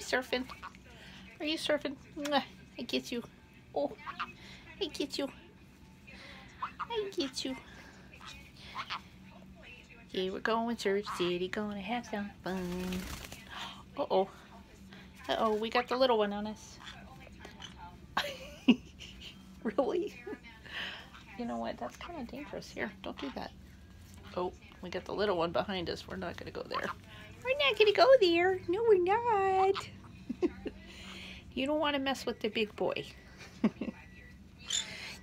surfing? Are you surfing? Mwah. I get you. Oh, I get you. I get you. Yeah, we're going to Surf City, gonna have some fun. Uh-oh. Uh-oh, we got the little one on us. Really? You know what? That's kind of dangerous. Here, don't do that. Oh, we got the little one behind us. We're not going to go there. We're not going to go there. No, we're not. You don't want to mess with the big boy. You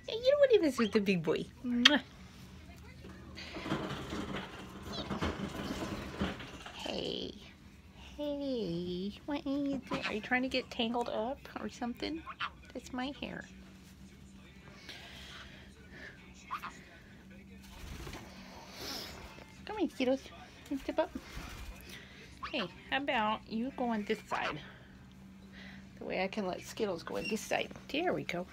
don't want to mess with the big boy. Mwah. Hey. Hey. What are you doing? Are you trying to get tangled up or something? That's my hair. Come here, kiddos. Step up. Hey, how about you go on this side? The way I can let Skittles go on this side. There we go.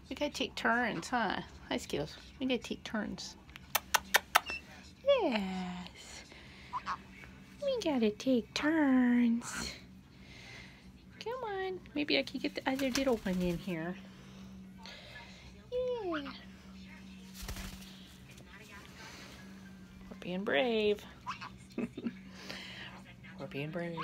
We gotta take turns, huh? Hi, Skittles. We gotta take turns. Yes. We gotta take turns. Come on. Maybe I can get the other little one in here. Yeah. We're being brave. We're being brave.